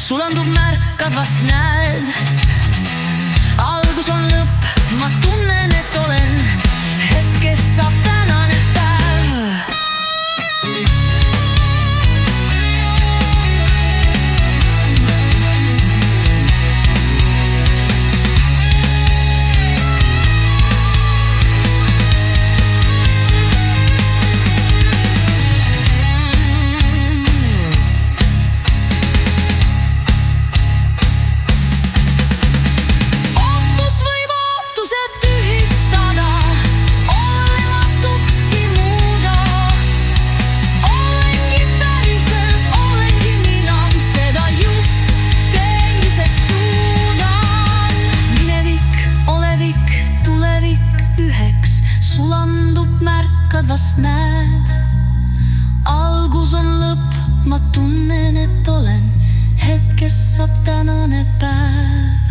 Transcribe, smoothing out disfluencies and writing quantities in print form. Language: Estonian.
sulandub märkad, vast näed. Algus on lõpp, ma tunnen, et olen, hetkest saab tänane päev. Sulandub märkad, vast näed. Algus on lõpp, ma tunnen, et olen, hetkest saab tänane päev.